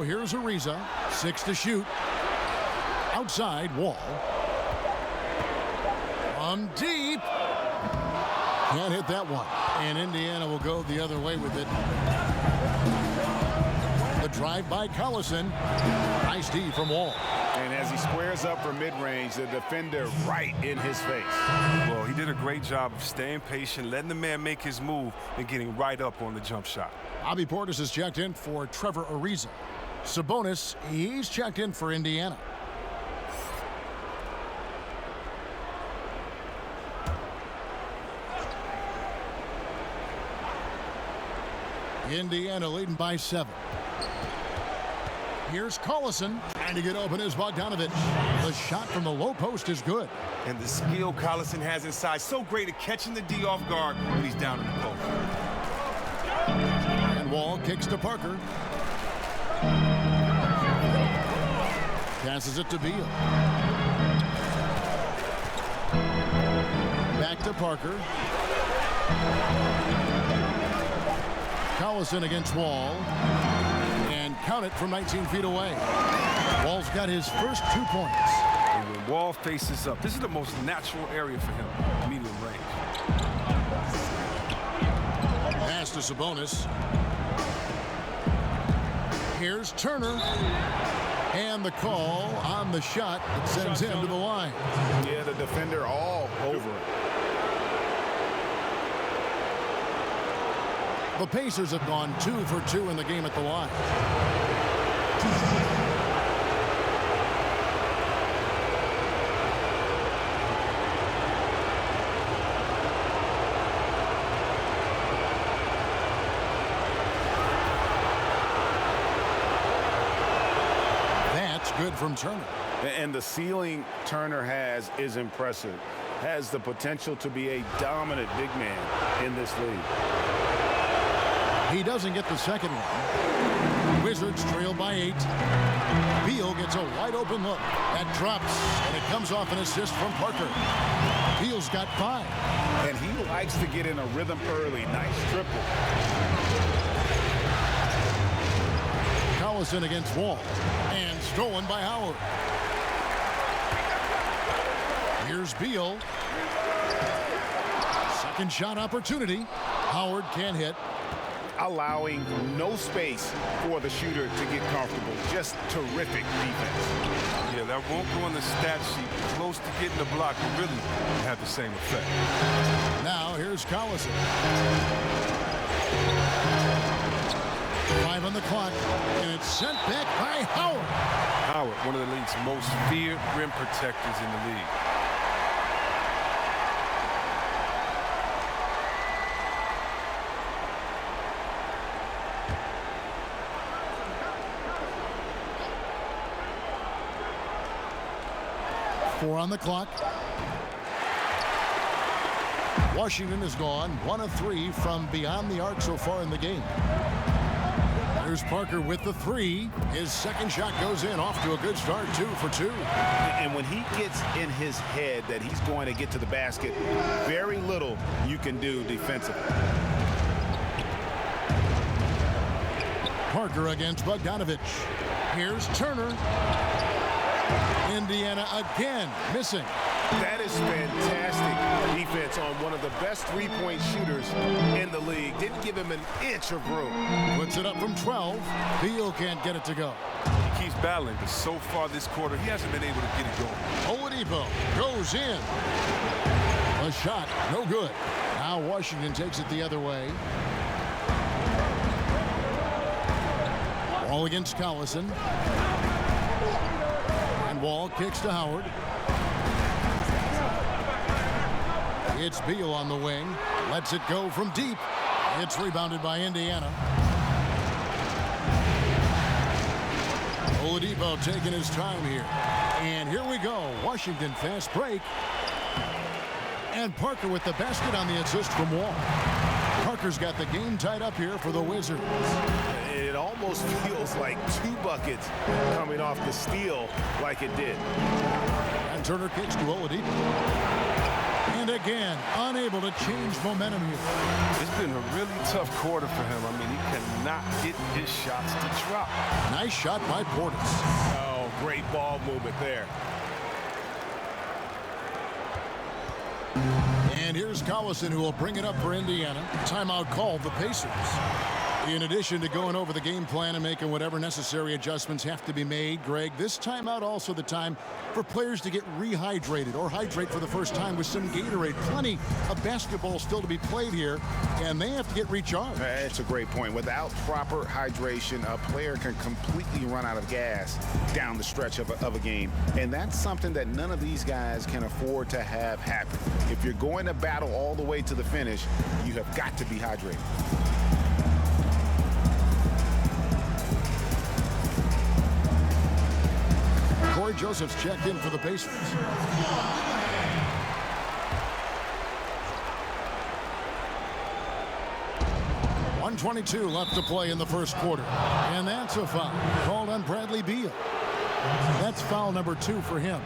here's Ariza. 6 to shoot. Outside, Wall. From deep. Can't hit that one. And Indiana will go the other way with it. The drive by Collison. Nice D from Wall. And as he squares up for mid-range, the defender right in his face. Well, he did a great job of staying patient, letting the man make his move, and getting right up on the jump shot. Bobby Portis has checked in for Trevor Ariza. Sabonis, he's checked in for Indiana. Indiana leading by 7. Here's Collison, trying to get open is Bogdanovic. The shot from the low post is good. And the skill Collison has inside, so great at catching the D off guard when he's down in the post. And Wall kicks to Parker. Passes it to Beal. Back to Parker. Collison against Wall. And count it from 19 feet away. Wall's got his first 2 points. And when Wall faces up, this is the most natural area for him, medium range. Pass to Sabonis. Here's Turner. And the call on the shot that sends him to the line. Yeah, the defender all over it. The Pacers have gone 2 for 2 in the game at the line. That's good from Turner. And the ceiling Turner has is impressive. Has the potential to be a dominant big man in this league. He doesn't get the second one. Wizards trail by 8. Beal gets a wide open look. That drops, and it comes off an assist from Parker. Beal's got 5. And he likes to get in a rhythm early. Nice triple. Collison against Wall. And stolen by Howard. Here's Beal. Second shot opportunity. Howard can't hit. Allowing no space for the shooter to get comfortable. Just terrific defense. Yeah, that won't go on the stat sheet. Close to getting the block, but really have the same effect. Now here's Collison. 5 on the clock, and it's sent back by Howard. Howard, one of the league's most feared rim protectors in the league. Four on the clock. Washington has gone 1 of 3 from beyond the arc so far in the game. There's Parker with the 3. His second shot goes in, off to a good start, 2 for 2. And when he gets in his head that he's going to get to the basket, very little you can do defensively. Parker against Bogdanovic. Here's Turner. Indiana again missing. That is fantastic defense on one of the best three-point shooters in the league. Didn't give him an inch of room. Puts it up from 12. Beal can't get it to go. He keeps battling, but so far this quarter, he hasn't been able to get it going. Oladipo goes in. A shot, no good. Now Washington takes it the other way. Wall against Collison. And Wall kicks to Howard. It's Beal on the wing. Lets it go from deep. It's rebounded by Indiana. Oladipo taking his time here. And here we go. Washington fast break. And Parker with the basket on the assist from Wall. Parker's got the game tied up here for the Wizards. It almost feels like 2 buckets coming off the steal like it did. And Turner kicks to Oladipo. And And again, unable to change momentum here. It's been a really tough quarter for him. I mean, he cannot get his shots to drop. Nice shot by Portis. Oh, great ball movement there. And here's Collison, who will bring it up for Indiana. Timeout called the Pacers. In addition to going over the game plan and making whatever necessary adjustments have to be made, Greg, this timeout also the time for players to get rehydrated or hydrate for the first time with some Gatorade. Plenty of basketball still to be played here, and they have to get recharged. That's a great point. Without proper hydration, a player can completely run out of gas down the stretch of a game. And that's something that none of these guys can afford to have happen. If you're going to battle all the way to the finish, you have got to be hydrated. Corey Joseph's checked in for the Pacers. .122 left to play in the first quarter. And that's a foul called on Bradley Beal. That's foul number 2 for him.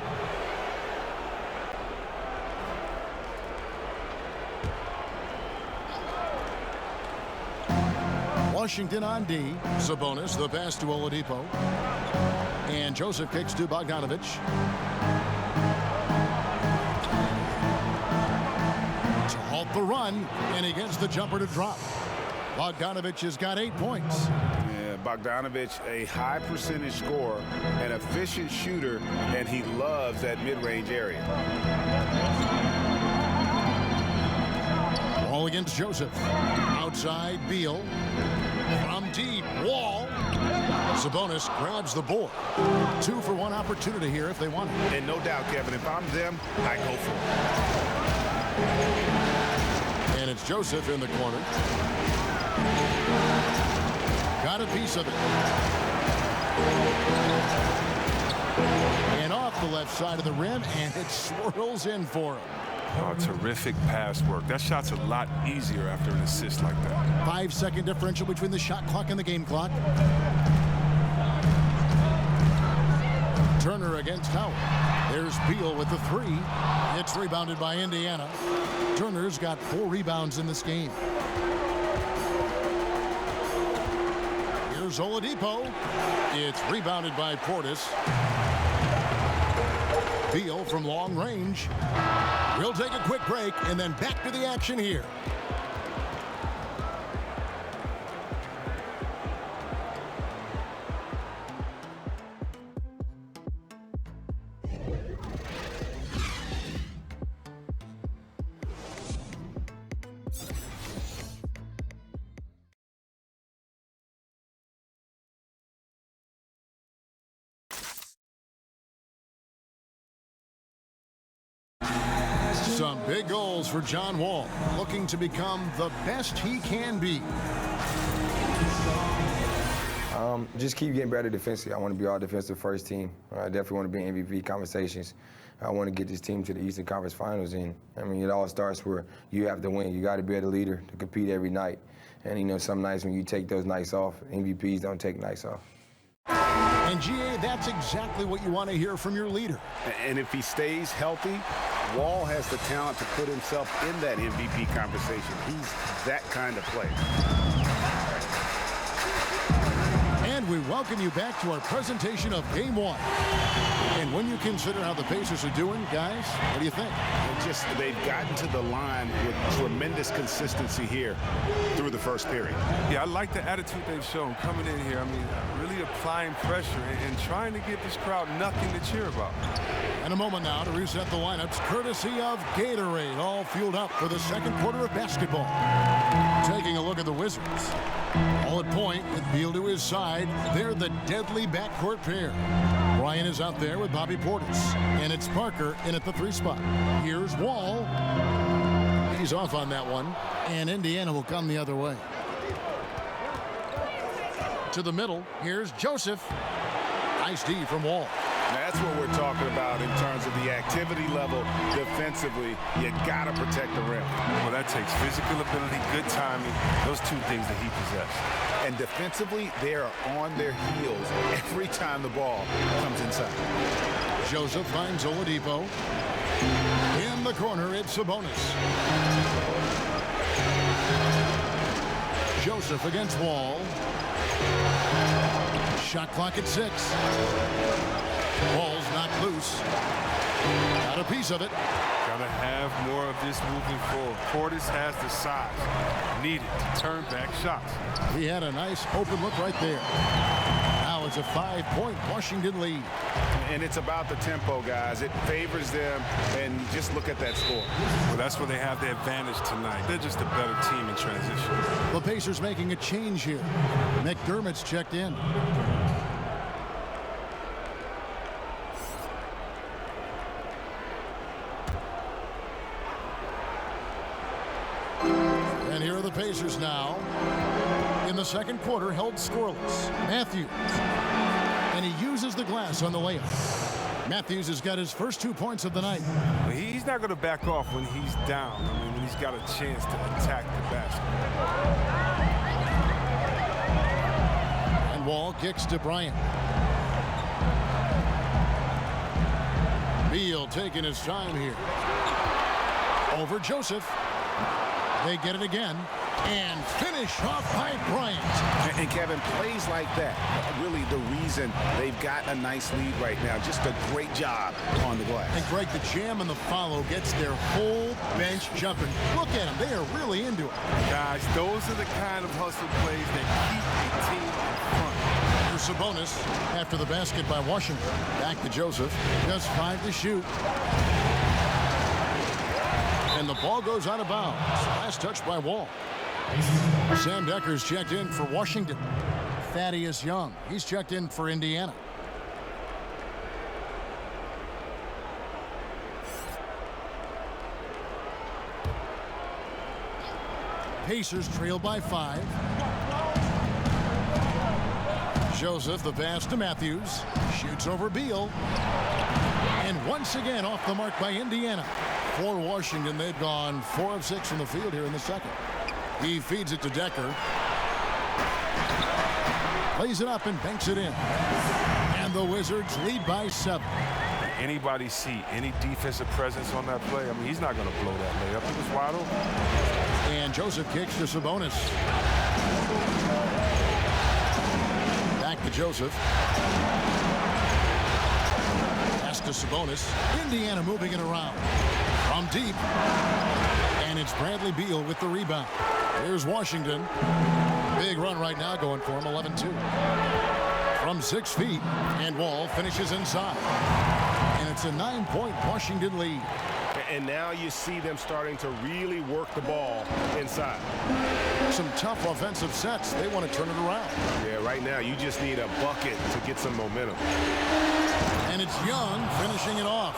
Washington on D. Sabonis, the pass to Oladipo. And Joseph kicks to Bogdanovic. To halt the run, and he gets the jumper to drop. Bogdanovic has got 8 points. Yeah, Bogdanovic, a high percentage scorer, an efficient shooter, and he loves that mid-range area. Ball against Joseph. Outside, Beal. From deep, Wall. Sabonis grabs the board. 2-for-1 opportunity here if they want it. And no doubt, Kevin, if I'm them, I go for it. And it's Joseph in the corner. Got a piece of it. And off the left side of the rim, and it swirls in for him. Oh, terrific pass work. That shot's a lot easier after an assist like that. 5-second differential between the shot clock and the game clock. Turner against Howard. There's Beal with the 3. It's rebounded by Indiana. Turner's got 4 rebounds in this game. Here's Oladipo. It's rebounded by Portis. Beal from long range. We'll take a quick break and then back to the action here. Some big goals for John Wall, looking to become the best he can be. Just keep getting better defensively. I want to be all defensive first team. I definitely want to be in MVP conversations. I want to get this team to the Eastern Conference Finals. And I mean, it all starts where you have to win. You got to be the leader to compete every night. And you know, some nights when you take those nights off, MVPs don't take nights off. And GA, that's exactly what you want to hear from your leader. And if he stays healthy, Wall has the talent to put himself in that MVP conversation. He's that kind of player. And we welcome you back to our presentation of Game 1. And when you consider how the Pacers are doing, guys, what do you think? They've gotten to the line with tremendous consistency here through the first period. Yeah, I like the attitude they've shown coming in here. I mean, really applying pressure and trying to give this crowd nothing to cheer about. And a moment now to reset the lineups, courtesy of Gatorade, all fueled up for the second quarter of basketball. Taking a look at the Wizards. All at point with Beal to his side. They're the deadly backcourt pair. Bryant is out there with Bobby Portis. And it's Parker in at the 3 spot. Here's Wall. He's off on that one. And Indiana will come the other way. To the middle, here's Joseph. Nice D from Wall. That's what we're talking about in terms of the activity level defensively. You got to protect the rim. Well, that takes physical ability, good timing, those 2 things that he possesses. And defensively, they are on their heels every time the ball comes inside. Joseph finds Oladipo. In the the corner, it's Sabonis. Joseph against Wall. Shot clock at 6. Wall's knocked loose. Got a piece of it. Gotta have more of this moving forward. Portis has the size needed to turn back shots. He had a nice open look right there. Now it's a 5-point Washington lead. And it's about the tempo, guys. It favors them, and just look at that score. Well, that's where they have the advantage tonight. They're just a better team in transition. The Pacers making a change here. McDermott's checked in. And here are the Pacers now. In the second quarter, held scoreless. Matthews. And he uses the glass on the layup. Matthews has got his first 2 points of the night. He's not going to back off when he's down. I mean, when he's got a chance to attack the basket. And Wall kicks to Bryant. Beal taking his time here. Over Joseph. They get it again. And finish off by Bryant. And Kevin, plays like that, really the reason they've got a nice lead right now. Just a great job on the glass. And Greg, the jam and the follow gets their whole bench jumping. Look at them. They are really into it. Guys, those are the kind of hustle plays that keep a team in front. Here's Sabonis after the basket by Washington. Back to Joseph. Just 5 to shoot. And the ball goes out of bounds. Last touch by Wall. Sam Decker's checked in for Washington. Thaddeus Young, he's checked in for Indiana. Pacers trail by 5. Joseph, the pass to Matthews. Shoots over Beal. And once again off the mark by Indiana. For Washington, they've gone 4 of 6 from the field here in the second. He feeds it to Decker. Plays it up and banks it in. And the Wizards lead by 7. Anybody see any defensive presence on that play? I mean, he's not going to blow that layup. It was wide open. And Joseph kicks to Sabonis. Back to Joseph. Pass to Sabonis. Indiana moving it around. From deep. And it's Bradley Beal with the rebound. Here's Washington. Big run right now going for him, 11-2. From 6 feet, and Wall finishes inside. And it's a 9-point Washington lead. And now you see them starting to really work the ball inside. Some tough offensive sets. They want to turn it around. Yeah, right now you just need a bucket to get some momentum. And it's Young finishing it off.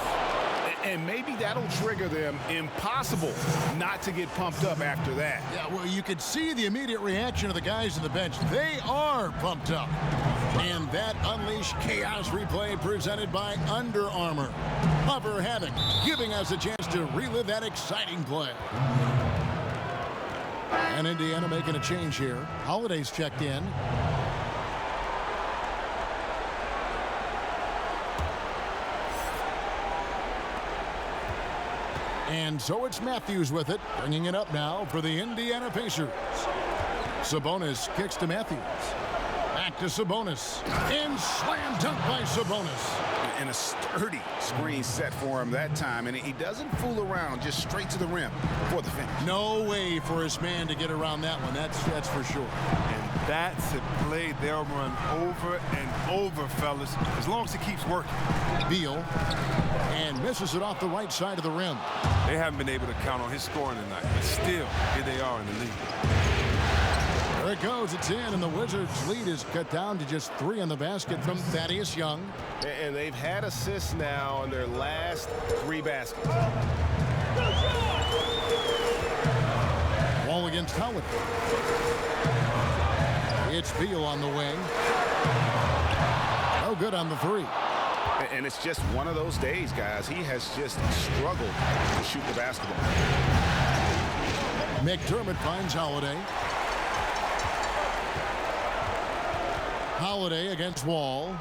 And maybe that'll trigger them. Impossible not to get pumped up after that. Yeah, well, you could see the immediate reaction of the guys on the bench. They are pumped up. And that Unleash Chaos replay presented by Under Armour. Hover Havoc, giving us a chance to relive that exciting play. And Indiana making a change here. Holiday's checked in. And so it's Matthews with it, bringing it up now for the Indiana Pacers. Sabonis kicks to Matthews. Back to Sabonis. And slam dunk by Sabonis. And a sturdy screen set for him that time. And he doesn't fool around, just straight to the rim for the finish. No way for his man to get around that one. That's for sure. And that's a play they'll run over and over, fellas, as long as it keeps working. Beal. And misses it off the right side of the rim. They haven't been able to count on his scoring tonight, but still, here they are in the lead. There it goes. It's in, and the Wizards' lead is cut down to just 3 on the basket from Thaddeus Young. And they've had assists now on their last 3 baskets. Wall against Howard. It's Beal on the wing. No good on the 3. And it's just one of those days, guys. He has just struggled to shoot the basketball. McDermott finds Holiday. Holiday against Wall.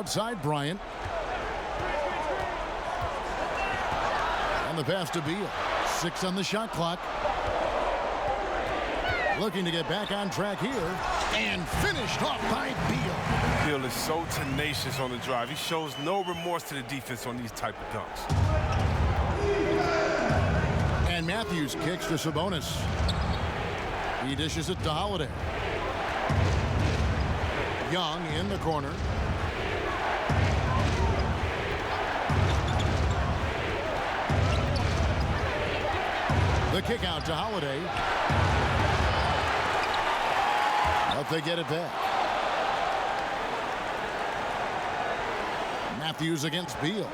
Outside Bryant. On the pass to Beal. 6 on the shot clock. Looking to get back on track here. And finished off by Beal. Beal is so tenacious on the drive. He shows no remorse to the defense on these type of dunks. And Matthews kicks to Sabonis. He dishes it to Holiday. Young in the corner. The kick out to Holiday. But they get it back. Matthews against Beal.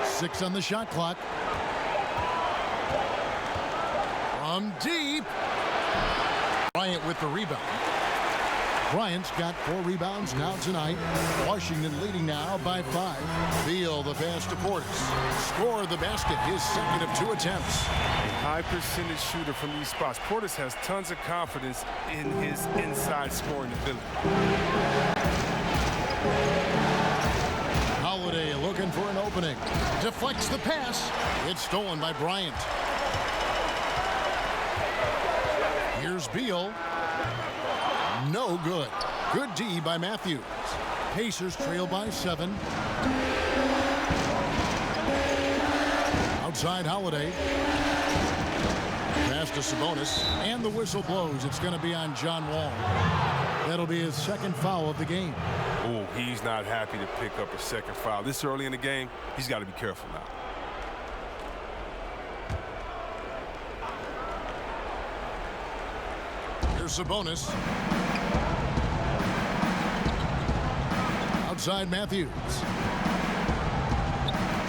6 on the shot clock. From deep. Bryant with the rebound. Bryant's got 4 rebounds now tonight. Washington leading now by 5. Beal the pass to Portis. Score the basket, his second of 2 attempts. A high percentage shooter from these spots. Portis has tons of confidence in his inside scoring ability. Holiday looking for an opening. Deflects the pass. It's stolen by Bryant. Here's Beal. No good. Good D by Matthews. Pacers trail by 7. Outside Holiday. Pass to Sabonis. And the whistle blows. It's going to be on John Wall. That'll be his second foul of the game. Oh, he's not happy to pick up a second foul. This early in the game, he's got to be careful now. Here's Sabonis. Outside Matthews.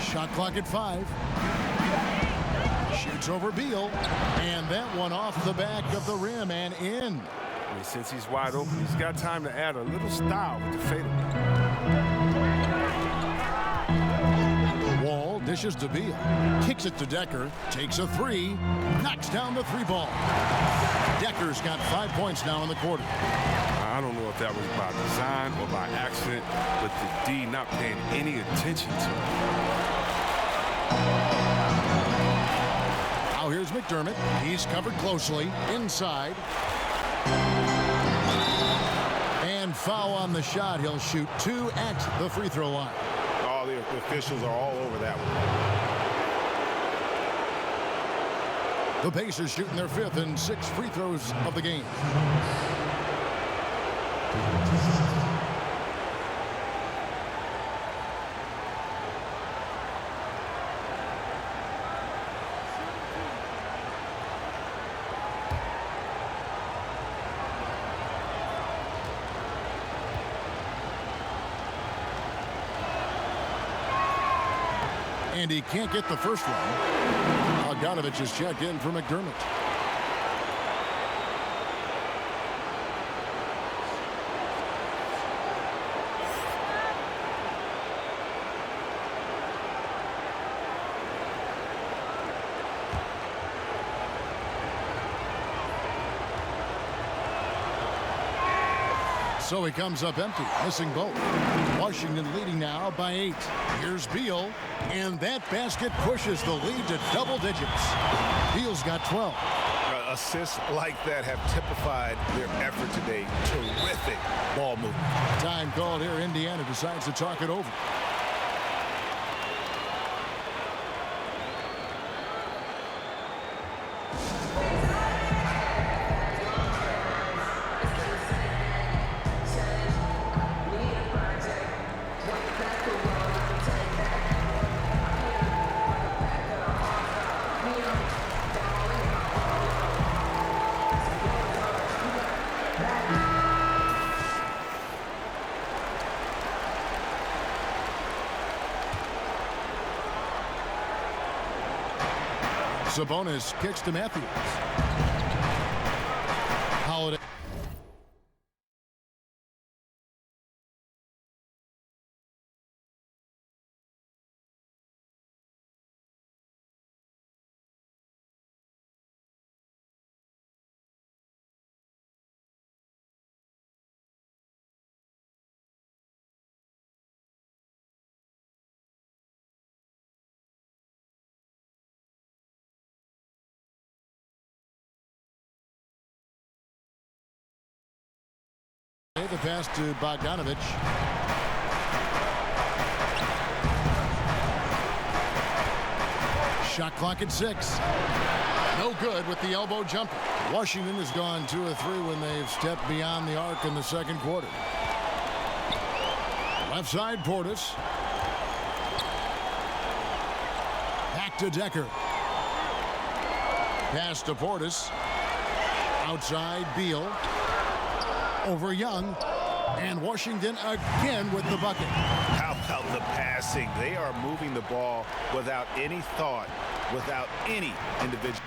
Shot clock at 5. Shoots over Beal. And that one off the back of the rim and in. I mean, since he's wide open, he's got time to add a little style with the fadeaway. Wall dishes to Beal. Kicks it to Decker. Takes a 3. Knocks down the 3 ball. Decker's got 5 points now in the quarter. I don't know if that was by design or by accident, but the D not paying any attention to it. Now here's McDermott. He's covered closely. Inside. And foul on the shot. He'll shoot 2 at the free throw line. All the officials are all over that one. The Pacers shooting their 5th and 6th free throws of the game. And he can't get the first one. Bogdanovich is checked in for McDermott. So he comes up empty, missing both. Washington leading now by 8. Here's Beal, and that basket pushes the lead to double digits. Beal's got 12. Assists like that have typified their effort today. Terrific ball movement. Time called here. Indiana decides to talk it over. Sabonis kicks to Matthews. Holiday. The pass to Bogdanovich. Shot clock at 6. No good with the elbow jumper. Washington has gone 2 of 3 when they've stepped beyond the arc in the second quarter. Left side, Portis. Back to Decker. Pass to Portis. Outside, Beal. Over Young. And Washington again with the bucket. How about the passing? They are moving the ball without any thought, without any individual.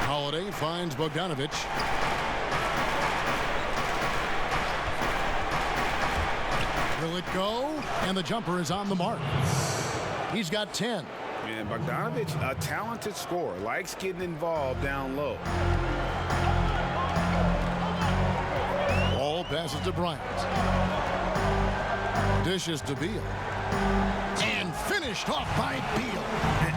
Holiday finds Bogdanovich. Will it go? And the jumper is on the mark. He's got 10. And Bogdanovich, a talented scorer, likes getting involved down low. Ball passes to Bryant. Dishes to Beal. And finished off by Beal.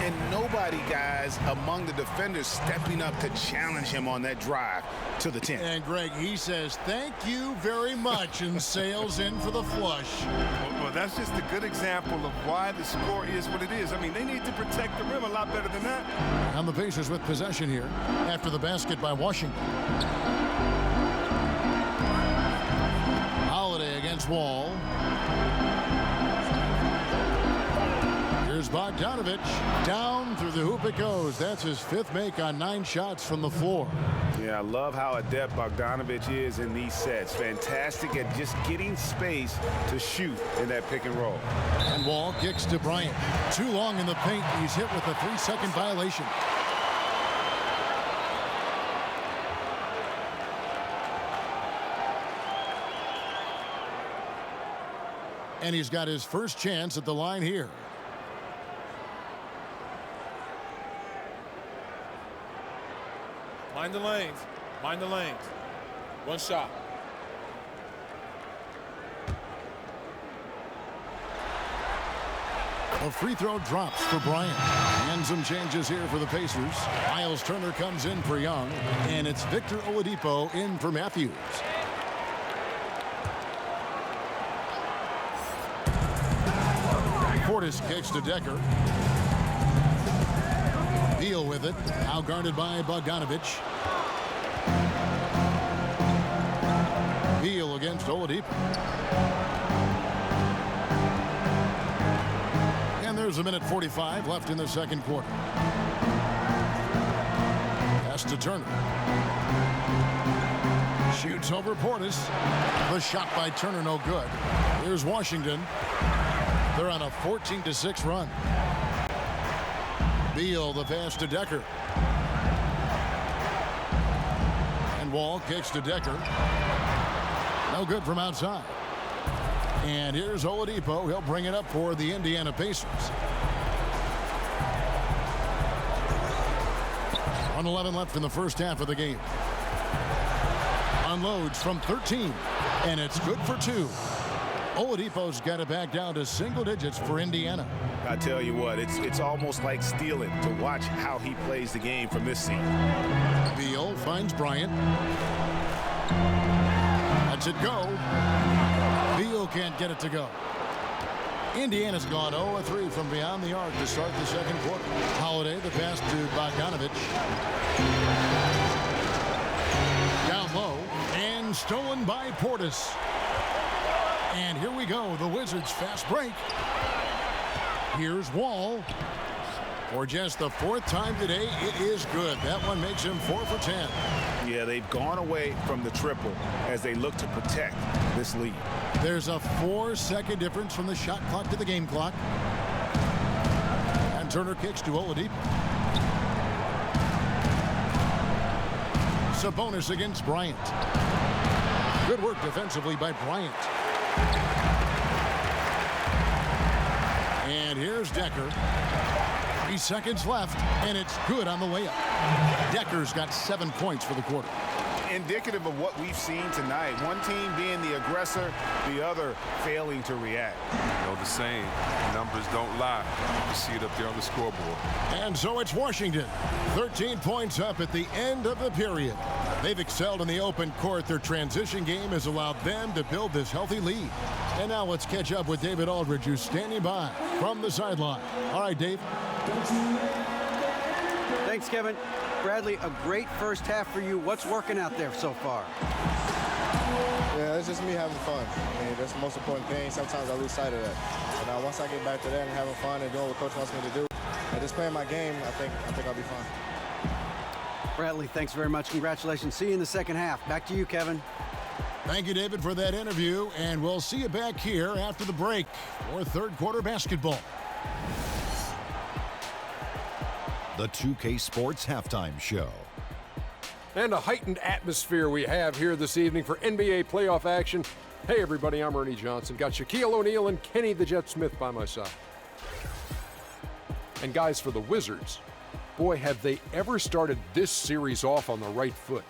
And nobody, guys, among the defenders stepping up to challenge him on that drive to the 10. And Greg, he says, thank you very much, and sails in for the flush. Well, that's just a good example of why the score is what it is. I mean, they need to protect the rim a lot better than that. And the Pacers with possession here after the basket by Washington. Holiday against Wall. Here's Bogdanovich. Down through the hoop it goes. That's his 5th make on 9 shots from the floor. Yeah, I love how adept Bogdanovich is in these sets. Fantastic at just getting space to shoot in that pick and roll. And Wall kicks to Bryant. Too long in the paint. He's hit with a 3-second violation. And he's got his first chance at the line here. Mind the lanes. Mind the lanes. One shot. A free throw drops for Bryant. And some changes here for the Pacers. Miles Turner comes in for Young. And it's Victor Oladipo in for Matthews. Portis kicks to Decker. Beal with it. Now guarded by Bogdanovich. Beal against Oladipo. And there's a minute 45 left in the second quarter. Pass to Turner. Shoots over Portis. The shot by Turner no good. Here's Washington. They're on a 14-6 run. Beal the pass to Decker. And Wall kicks to Decker. No good from outside. And here's Oladipo. He'll bring it up for the Indiana Pacers. 1:11 left in the first half of the game. Unloads from 13. And it's good for 2. Oladipo's got it back down to single digits for Indiana. I tell you what, it's almost like stealing to watch how he plays the game from this seat. Beal finds Bryant. Lets it go. Beal can't get it to go. Indiana's gone 0-3 from beyond the arc to start the second quarter. Holiday, the pass to Bogdanovich. Down low and stolen by Portis. And here we go, the Wizards fast break. Here's Wall. For just the 4th time today, it is good. That one makes him 4 for 10. Yeah, they've gone away from the triple as they look to protect this lead. There's a 4-second difference from the shot clock to the game clock. And Turner kicks to Oladipo. Sabonis against Bryant. Good work defensively by Bryant. And here's Decker. 3 seconds left, and it's good on the layup. Decker's got 7 points for the quarter. Indicative of what we've seen tonight. One team being the aggressor, the other failing to react. You know the saying, numbers don't lie. You see it up there on the scoreboard. And so it's Washington. 13 points up at the end of the period. They've excelled in the open court. Their transition game has allowed them to build this healthy lead. And now let's catch up with David Aldridge, who's standing by from the sideline. All right, Dave. Thanks, Kevin. Bradley, a great first half for you. What's working out there so far? Yeah, it's just me having fun. I mean, that's the most important thing. Sometimes I lose sight of that. But now once I get back to that and having fun and doing what Coach wants me to do, and just playing my game, I think I'll be fine. Bradley, thanks very much. Congratulations. See you in the second half. Back to you, Kevin. Thank you, David, for that interview. And we'll see you back here after the break for third quarter basketball. The 2K Sports Halftime Show. And a heightened atmosphere we have here this evening for NBA playoff action. Hey, everybody, I'm Ernie Johnson. Got Shaquille O'Neal and Kenny the Jet Smith by my side. And guys, for the Wizards, boy, have they ever started this series off on the right foot.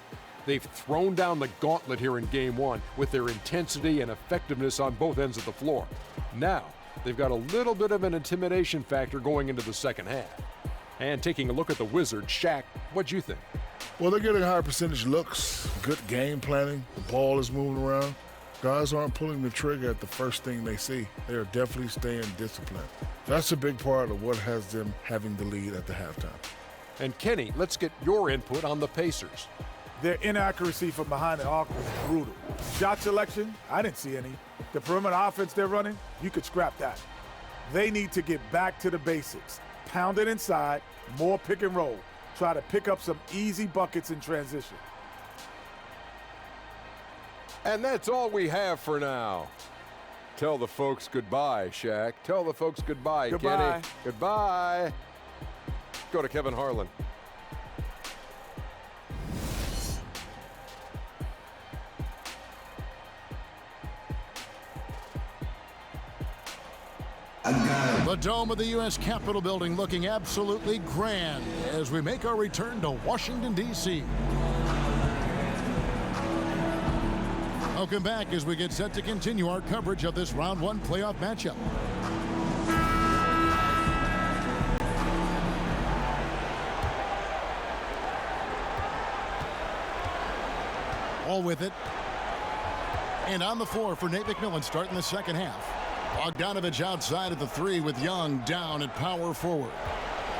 They've thrown down the gauntlet here in Game 1 with their intensity and effectiveness on both ends of the floor. Now, they've got a little bit of an intimidation factor going into the second half. And taking a look at the Wizards, Shaq, what'd you think? Well, they're getting higher percentage looks, good game planning. The ball is moving around. Guys aren't pulling the trigger at the first thing they see. They are definitely staying disciplined. That's a big part of what has them having the lead at the halftime. And Kenny, let's get your input on the Pacers. Their inaccuracy from behind the arc was brutal. Shot selection, I didn't see any. The perimeter offense they're running, you could scrap that. They need to get back to the basics. Pound it inside, more pick and roll. Try to pick up some easy buckets in transition. And that's all we have for now. Tell the folks goodbye, Shaq. Tell the folks goodbye, Goodbye. Kenny. Goodbye. Go to Kevin Harlan. The dome of the U.S. Capitol building looking absolutely grand as we make our return to Washington, D.C. Welcome back as we get set to continue our coverage of this round one playoff matchup. All with it. And on the floor for Nate McMillan starting the second half. Bogdanovich outside at the three with Young down at power forward.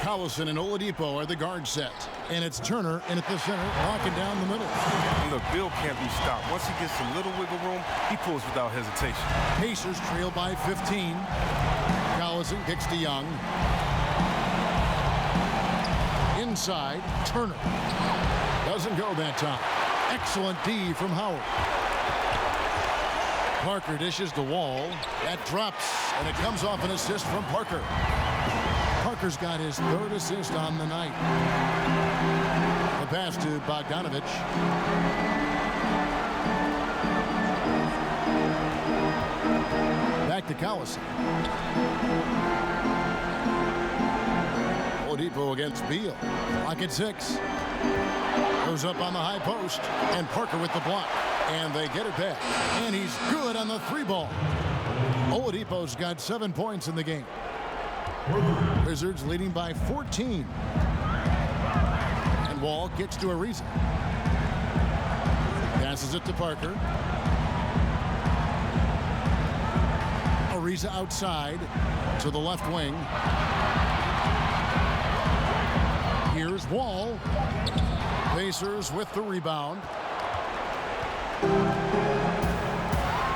Collison and Oladipo are the guard set. And it's Turner in at the center, locking down the middle. And look, Bill can't be stopped. Once he gets some little wiggle room, he pulls without hesitation. Pacers trail by 15. Collison kicks to Young. Inside, Turner. Doesn't go that time. Excellent D from Howard. Parker dishes to Wall. That drops, and it comes off an assist from Parker. Parker's got his third assist on the night. The pass to Bogdanovich. Back to Collison. Oladipo against Beal. Lock at 6. Goes up on the high post, and Parker with the block. And they get it back. And he's good on the 3-ball. Oladipo's got 7 points in the game. Wizards leading by 14. And Wall gets to Ariza. Passes it to Parker. Ariza outside to the left wing. Here's Wall. Pacers with the rebound.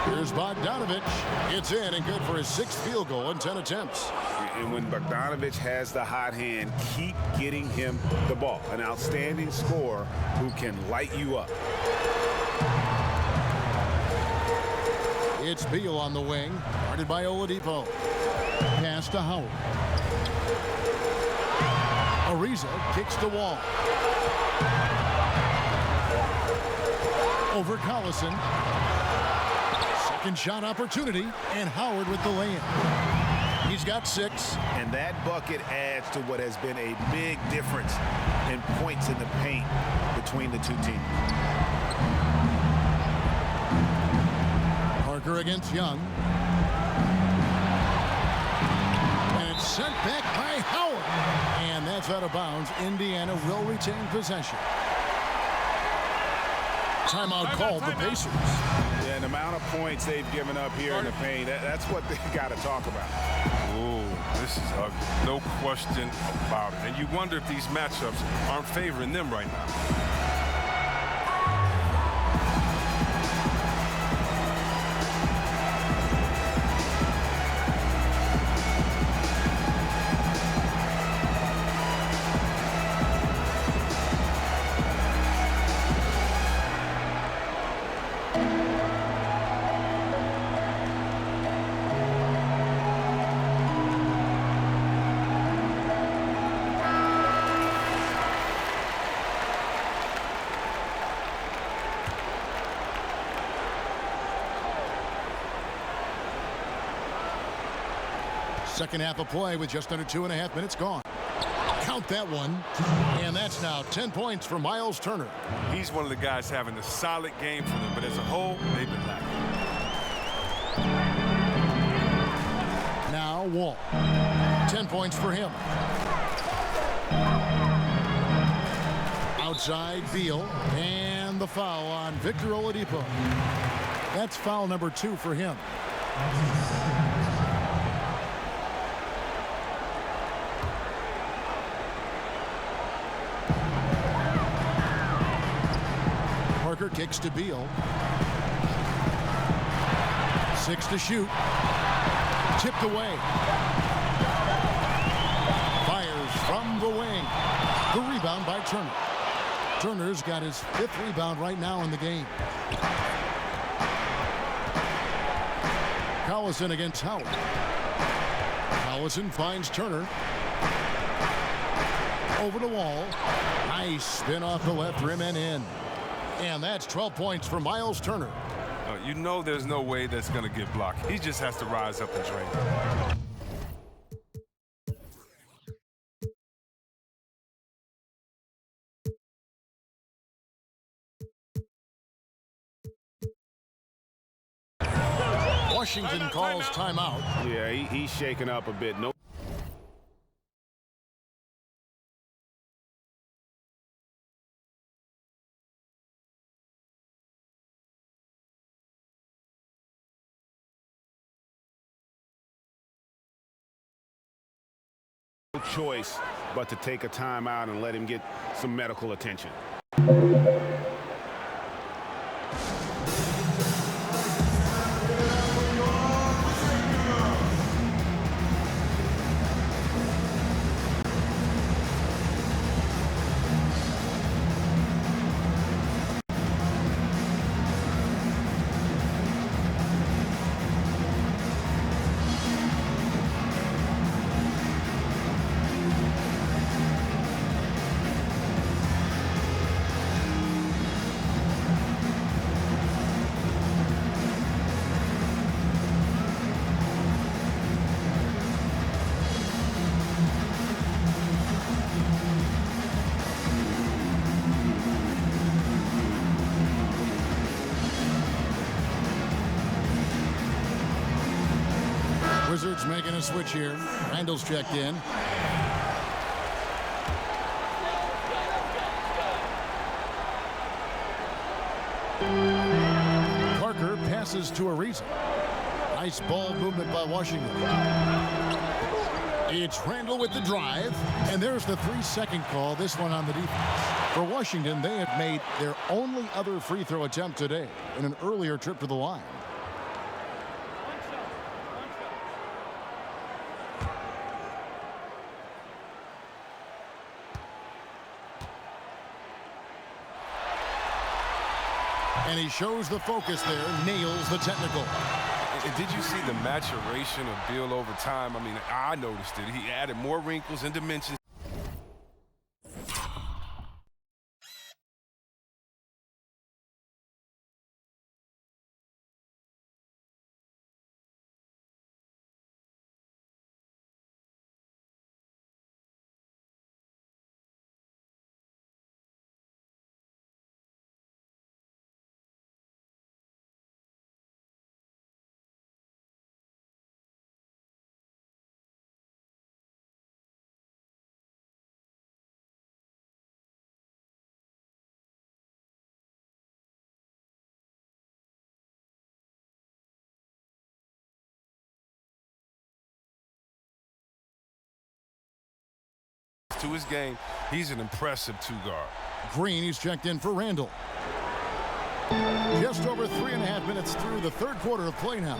Here's Bogdanovich. It's in and good for his 6th field goal in 10 attempts. And when Bogdanovich has the hot hand, keep getting him the ball. An outstanding scorer who can light you up. It's Beal on the wing, guarded by Oladipo. Pass to Howard. Ariza kicks the Wall. Over Collison. Second shot opportunity, and Howard with the lay-in. He's got 6. And that bucket adds to what has been a big difference in points in the paint between the two teams. Parker against Young. And it's sent back by Howard. And that's out of bounds. Indiana will retain possession. Timeout called the Pacers. Yeah, and the amount of points they've given up here in the paint, that's what they've got to talk about. Oh, this is ugly. No question about it. And you wonder if these matchups aren't favoring them right now. Second half of play with just under 2.5 minutes gone. Count that one. And that's now 10 points for Miles Turner. He's one of the guys having a solid game for them, but as a whole, they've been lacking. Now Wall. 10 points for him. Outside Beal. And the foul on Victor Oladipo. That's foul number 2 for him. Parker kicks to Beal. 6 to shoot. Tipped away. Fires from the wing. The rebound by Turner. Turner's got his 5th rebound right now in the game. Collison against Howard. Collison finds Turner. Over the Wall. Nice spin off the left rim and in. And that's 12 points for Miles Turner. You know there's no way that's going to get blocked. He just has to rise up and drain. Washington calls timeout. Yeah, he's shaking up a bit. No choice but to take a timeout and let him get some medical attention. Wizards making a switch here. Randall's checked in. Parker passes to Ariza. Nice ball movement by Washington. It's Randall with the drive, and there's the 3-second call, this one on the defense. For Washington, they have made their only other free throw attempt today in an earlier trip to the line. And he shows the focus there, nails the technical. Did you see the maturation of Beal over time? I mean, I noticed it. He added more wrinkles and dimensions. To his game, he's an impressive two-guard. Green, he's checked in for Randall. Just over 3.5 minutes through the third quarter of play now.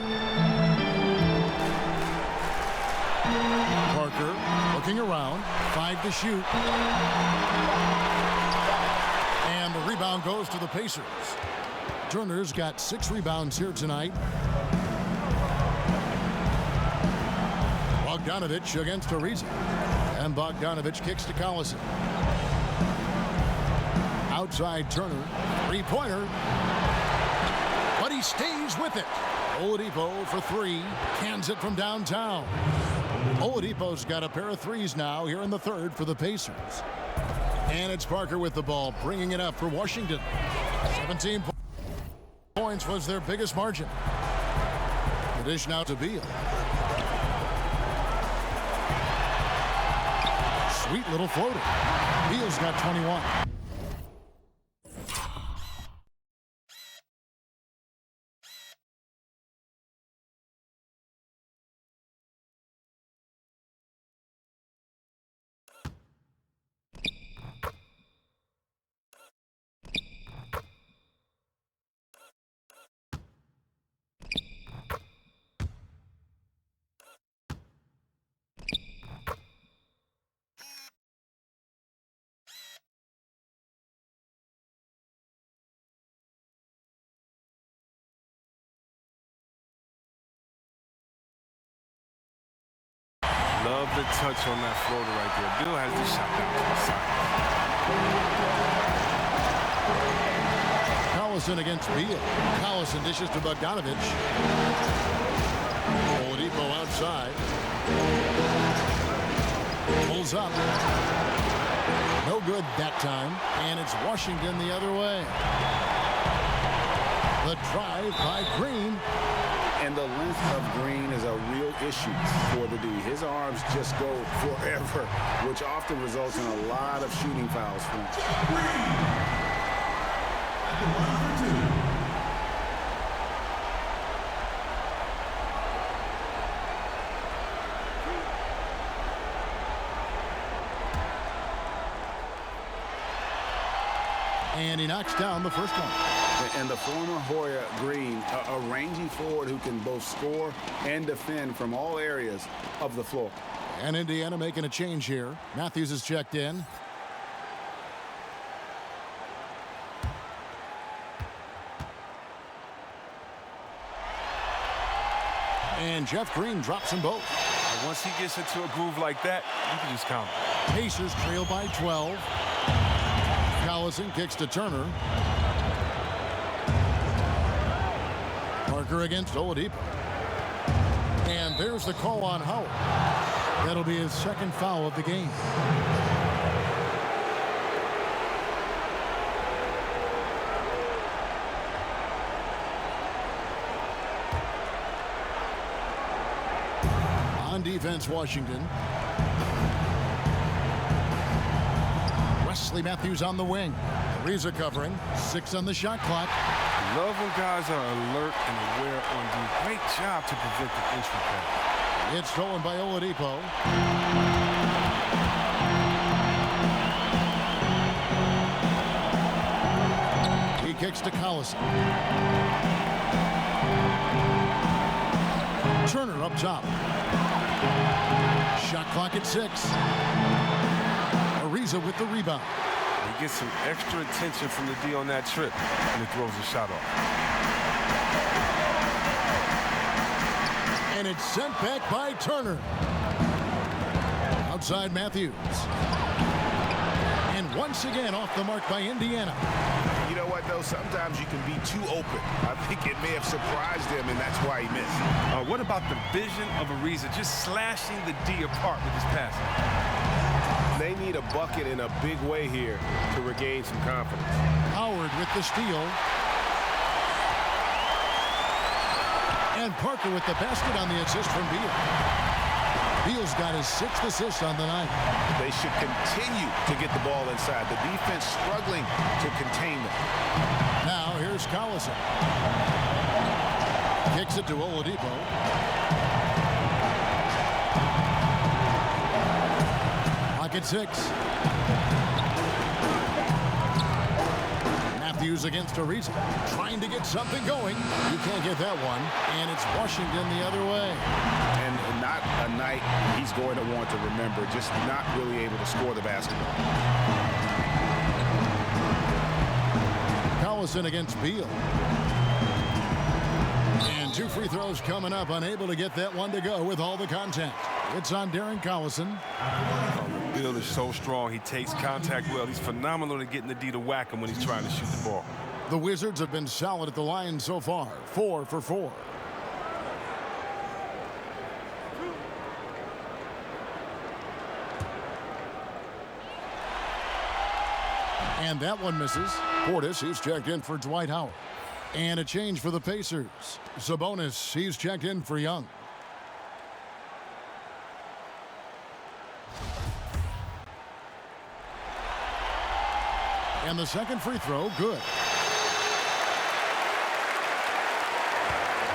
Parker looking around, 5 to shoot. And the rebound goes to the Pacers. Turner's got 6 rebounds here tonight. Bogdanovich against Ariza. And Bogdanovich kicks to Collison. Outside Turner, 3-pointer. But he stays with it. Oladipo for 3, cans it from downtown. Oladipo's got a pair of threes now here in the third for the Pacers. And it's Parker with the ball, bringing it up for Washington. 17 points was their biggest margin. The dish now to Beal. Sweet little floater. Beal's got 21. Love the touch on that floater right there. Beal has the shot down to the side. Collison against Beal. Collison dishes to Bogdanovich. Oladipo outside. Pulls up. No good that time. And it's Washington the other way. The drive by Green. And the length of Green is a real issue for the D. His arms just go forever, which often results in a lot of shooting fouls for him. And he knocks down the first one. And the former Hoya Green, a rangy forward who can both score and defend from all areas of the floor. And Indiana making a change here. Matthews is checked in. And Jeff Green drops them both. And once he gets into a groove like that, you can just count. Pacers trail by 12. Collison kicks to Turner. Parker against Oladipo. And there's the call on Howard. That'll be his second foul of the game. On defense, Washington. Wesley Matthews on the wing. Ariza covering. 6 on the shot clock. Love when guys are alert and aware on the great job to prevent the entry pass. It's stolen by Oladipo. He kicks to Collison. Turner up top. Shot clock at 6. Ariza with the rebound. He gets some extra attention from the D on that trip, and he throws the shot off. And it's sent back by Turner. Outside Matthews. And once again off the mark by Indiana. You know what, though? Sometimes you can be too open. I think it may have surprised him, and that's why he missed. What about the vision of Ariza just slashing the D apart with his passing? They need a bucket in a big way here to regain some confidence. Howard with the steal. And Parker with the basket on the assist from Beal. Beal's got his 6th assist on the night. They should continue to get the ball inside. The defense struggling to contain them. Now here's Collison. Kicks it to Oladipo. Pocket 6. Matthews against Ariza. Trying to get something going. You can't get that one. And it's Washington the other way. And not a night he's going to want to remember. Just not really able to score the basketball. Collison against Beal. And 2 free throws coming up. Unable to get that one to go with all the contact. It's on Darren Collison. Beal is so strong. He takes contact well. He's phenomenal at getting the D to whack him when he's trying to shoot the ball. The Wizards have been solid at the line so far. 4 for 4. And that one misses. Portis, he's checked in for Dwight Howard. And a change for the Pacers. Sabonis, he's checked in for Young. And the second free throw, good.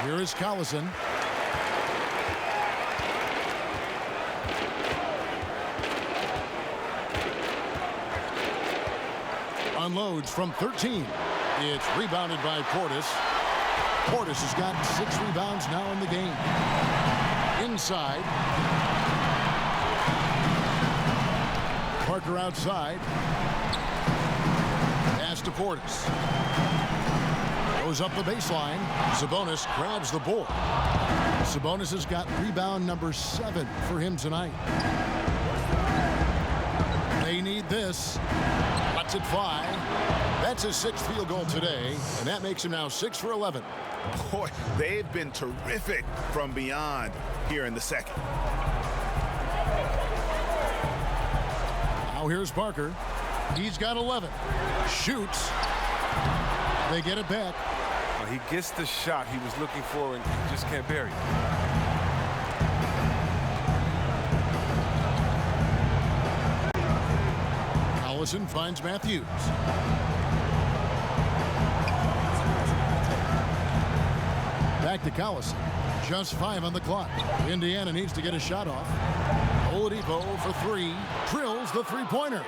Here is Collison. Unloads from 13. It's rebounded by Portis. Portis has got 6 rebounds now in the game. Inside. Parker outside. Pass to Portis. Goes up the baseline. Sabonis grabs the board. Sabonis has got rebound number 7 for him tonight. They need this. Cuts it 5. That's his 6th field goal today, and that makes him now 6 for 11. Boy, they've been terrific from beyond here in the second. Now here's Parker. He's got 11. Shoots. They get it back. He gets the shot he was looking for and just can't bury it. Collison finds Matthews. Back to Collison. Just 5 on the clock. Indiana needs to get a shot off. Oladipo for 3. Drills the three-pointer.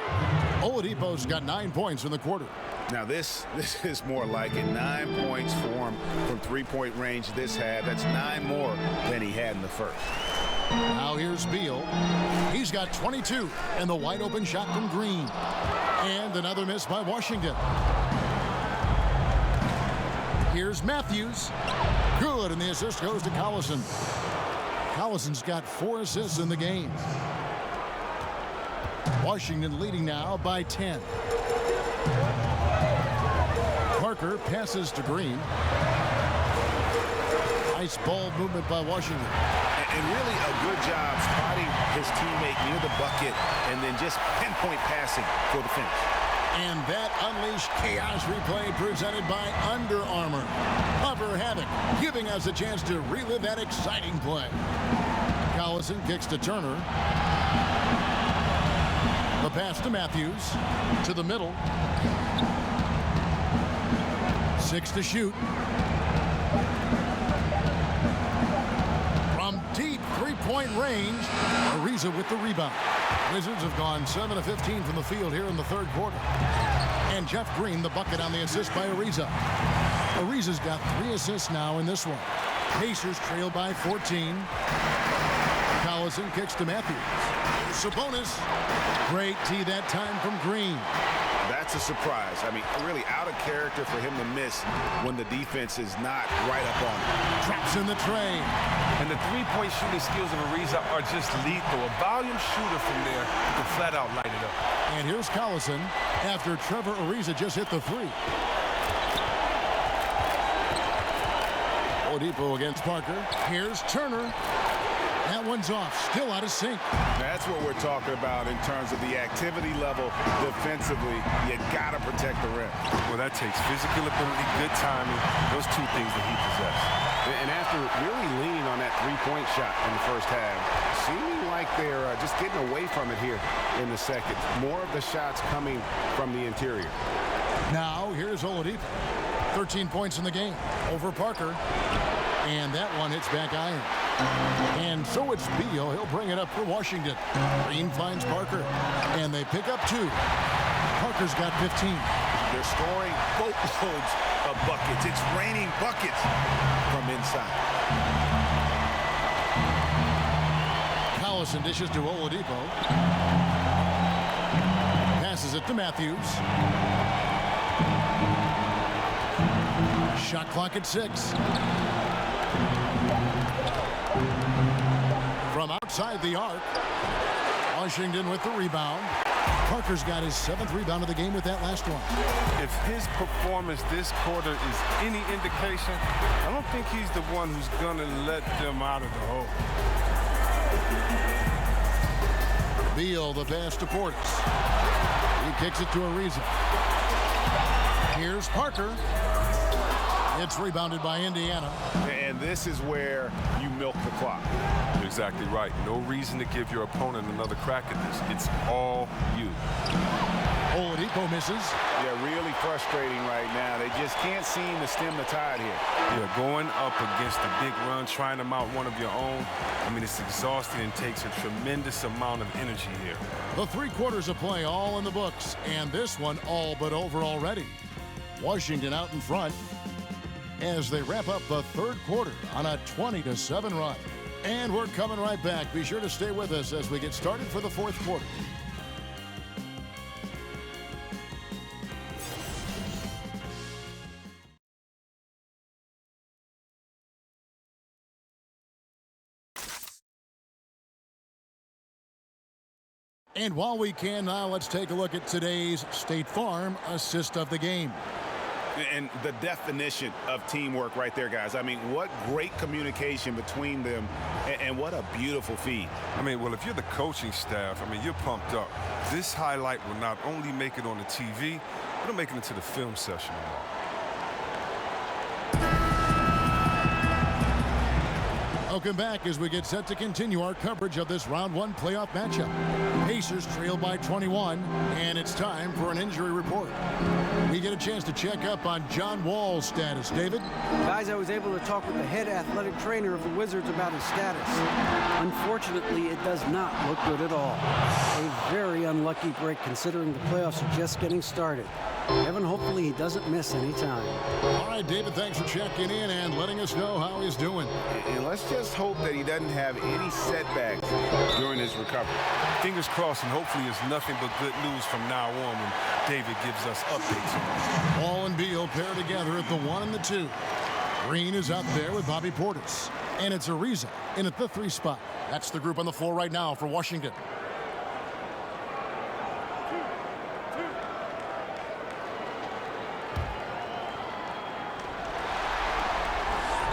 Oladipo's got 9 points in the quarter. Now this is more like it. 9 points for him from three-point range this half. That's 9 more than he had in the first. Now here's Beal. He's got 22 and the wide open shot from Green. And another miss by Washington. Here's Matthews. Good, and the assist goes to Collison. Collison's got 4 assists in the game. Washington leading now by 10. Parker passes to Green. Nice ball movement by Washington. And really a good job spotting his teammate near the bucket and then just pinpoint passing for the finish. And that unleashed chaos replay presented by Under Armour. Cover Havoc, giving us a chance to relive that exciting play. Collison kicks to Turner. The pass to Matthews. To the middle. 6 to shoot. From deep three-point range, Ariza with the rebound. Wizards have gone 7 of 15 from the field here in the third quarter. And Jeff Green, the bucket on the assist by Ariza. Ariza's got 3 assists now in this one. Pacers trail by 14. Collison kicks to Matthews. Sabonis. Great tee that time from Green. That's a surprise. I mean, really out of character for him to miss when the defense is not right up on him. Traps in the tray. And the three-point shooting skills of Ariza are just lethal. A volume shooter from there, you can flat out light it up. And here's Collison after Trevor Ariza just hit the 3. Oladipo against Parker. Here's Turner. That one's off. Still out of sync. That's what we're talking about in terms of the activity level defensively. You got to protect the rim. Well, that takes physical ability, good timing, those 2 things that he possesses. And after really leaning on that three-point shot in the first half, seeming like they're just getting away from it here in the second. More of the shots coming from the interior. Now, here's Oladipo. 13 points in the game over Parker. And that one hits back iron. And so it's Beal. He'll bring it up for Washington. Green finds Parker. And they pick up 2. Parker's got 15. They're scoring boatloads of buckets. It's raining buckets from inside. Collison dishes to Oladipo. Passes it to Matthews. Shot clock at 6. From outside the arc, Washington with the rebound. Parker's got his 7th rebound of the game with that last one. If his performance this quarter is any indication, I don't think he's the one who's going to let them out of the hole. Beal, the pass to Portis. He kicks it to Ariza. Here's Parker. It's rebounded by Indiana. And this is where you milk the clock. Exactly right. No reason to give your opponent another crack at this. It's all you. Oladipo misses. Yeah, really frustrating right now. They just can't seem to stem the tide here. Yeah, going up against a big run, trying to mount one of your own. I mean, it's exhausting and takes a tremendous amount of energy here. The 3 quarters of play all in the books, and this one all but over already. Washington out in front as they wrap up the third quarter on a 20-7 run. And we're coming right back. Be sure to stay with us as we get started for the fourth quarter. And while we can now, let's take a look at today's State Farm assist of the game. And the definition of teamwork right there, guys. I mean, what great communication between them, and what a beautiful feed. I mean, well, if you're the coaching staff, I mean, you're pumped up. This highlight will not only make it on the TV, it'll make it into the film session tomorrow. Welcome back as we get set to continue our coverage of this round one playoff matchup. Pacers trail by 21, and it's time for an injury report. We get a chance to check up on John Wall's status. David? Guys, I was able to talk with the head athletic trainer of the Wizards about his status. Unfortunately, it does not look good at all. A very unlucky break considering the playoffs are just getting started. Evan, hopefully he doesn't miss any time. All right, David, thanks for checking in and letting us know how he's doing. And let's just hope that he doesn't have any setbacks during his recovery. Fingers crossed, and hopefully it's nothing but good news from now on when David gives us updates. Wall and Beal pair together at the 1 and the 2. Green is out there with Bobby Portis. And it's Ariza in at the 3 spot. That's the group on the floor right now for Washington.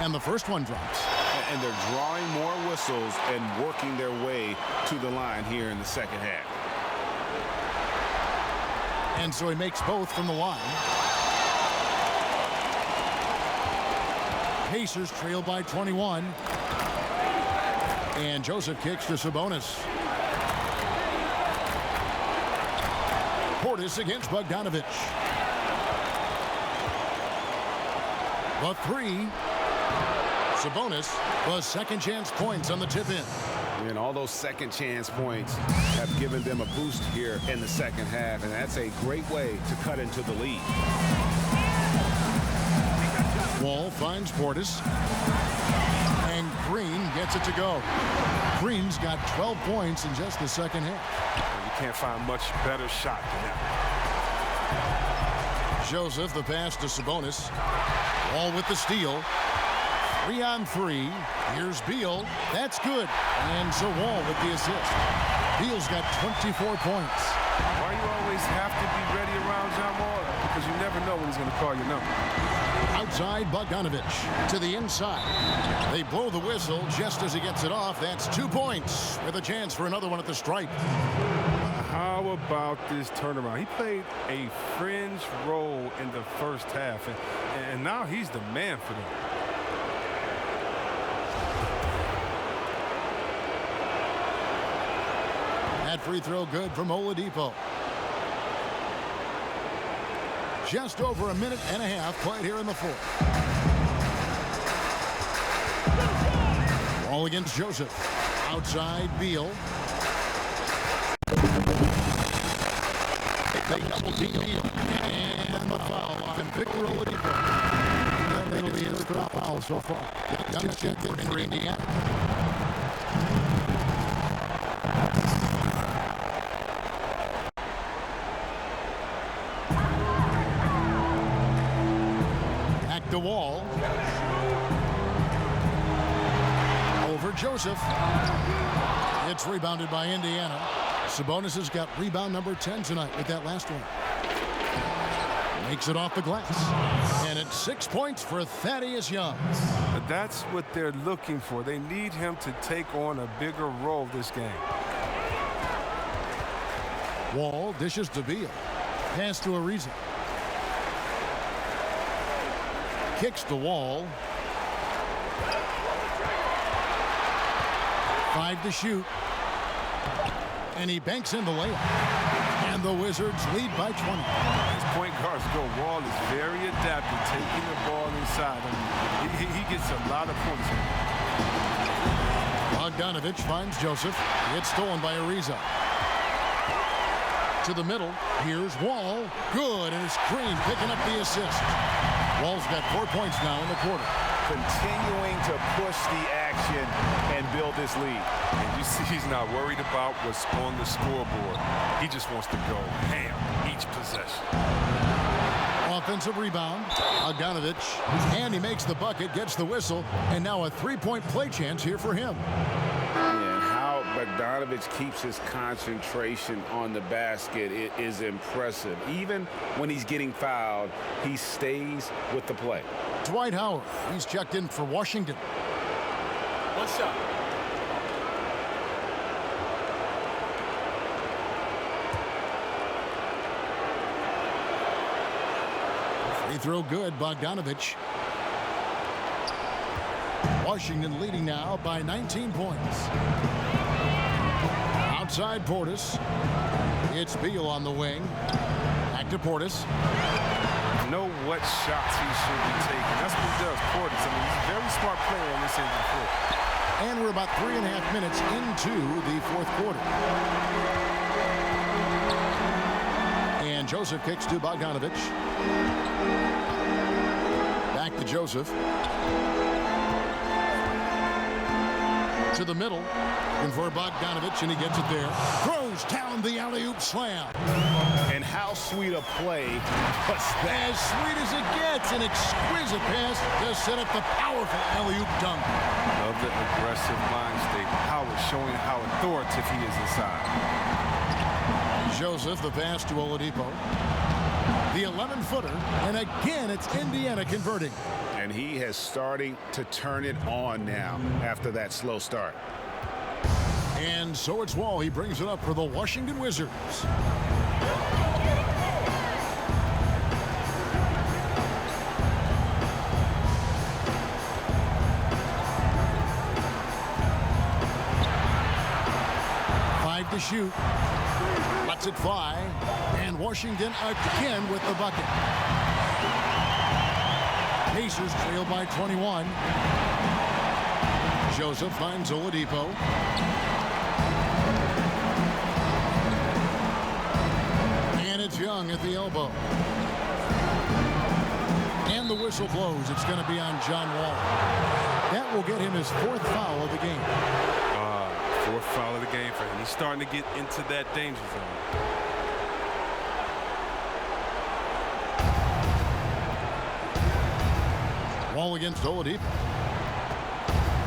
And the first one drops. And they're drawing more whistles and working their way to the line here in the second half. And so he makes both from the line. Pacers trail by 21. And Joseph kicks to Sabonis. Portis against Bogdanovic. The 3. Sabonis was second chance points on the tip in. And all those second chance points have given them a boost here in the second half, and that's a great way to cut into the lead. Wall finds Portis. And Green gets it to go. Green's got 12 points in just the second half. You can't find much better shot than that. Joseph, the pass to Sabonis. Wall with the steal. 3 on 3. Here's Beal. That's good. And so Wall with the assist. Beal's got 24 points. Why you always have to be ready around John Wall? Because you never know when he's going to call your number. Outside Bogdanovic to the inside. They blow the whistle just as he gets it off. That's 2 points with a chance for another one at the stripe. How about this turnaround? He played a fringe role in the first half, and now he's the man for them. That free throw good from Oladipo. Just over a minute and a half played here in the fourth. Wall against Joseph. Outside Beal. They double team Beal. And the foul on Victor Oladipo. And that'll be his third foul so far. Young's checked in for Indiana. The Wall. Over Joseph. It's rebounded by Indiana. Sabonis has got rebound number 10 tonight with that last one. Makes it off the glass. And it's 6 points for Thaddeus Young. But that's what they're looking for. They need him to take on a bigger role this game. Wall dishes to Beal. Pass to Ariza. Kicks the Wall. 5 to shoot. And he banks in the layup. And the Wizards lead by 20. As point guards go, Wall is very adapted, taking the ball inside. I mean, he gets a lot of points. Bogdanovic finds Joseph. It's stolen by Ariza. To the middle. Here's Wall. Good. And it's Green picking up the assist. Wall's got 4 points now in the quarter. Continuing to push the action and build this lead. And you see he's not worried about what's on the scoreboard. He just wants to go ham each possession. Offensive rebound. Bogdanovic. And he makes the bucket, gets the whistle, and now a 3-point play chance here for him. And how Bogdanovic keeps his concentration on the basket is impressive. Even when he's getting fouled, he stays with the play. Dwight Howard, he's checked in for Washington. What's up? Free throw good, Bogdanovic. Washington leading now by 19 points. Outside Portis. It's Beal on the wing. Back to Portis. Know what shots he should be taking. That's what he does, Portis. I mean, he's a very smart player on this end of the floor. And we're about 3.5 minutes into the fourth quarter. And Joseph kicks to Bogdanovich. Back to Joseph. To the middle. And for Bogdanovich, and he gets it there. Throws down the alley-oop slam. And how sweet a play was that? As sweet as it gets. An exquisite pass to set up the powerful alley-oop dunk. Love the aggressive line state. Howard showing how authoritative he is inside. Joseph, the pass to Oladipo. The 11-footer, and again, it's Indiana converting. And he has starting to turn it on now after that slow start. And so it's Wall. He brings it up for the Washington Wizards. To shoot. Lets it fly. And Washington again with the bucket. Pacers trail by 21. Joseph finds Oladipo. And it's Young at the elbow. And the whistle blows. It's going to be on John Wall. That will get him his 4th foul of the game. 4th foul of the game for him. He's starting to get into that danger zone. Wall against Oladipo.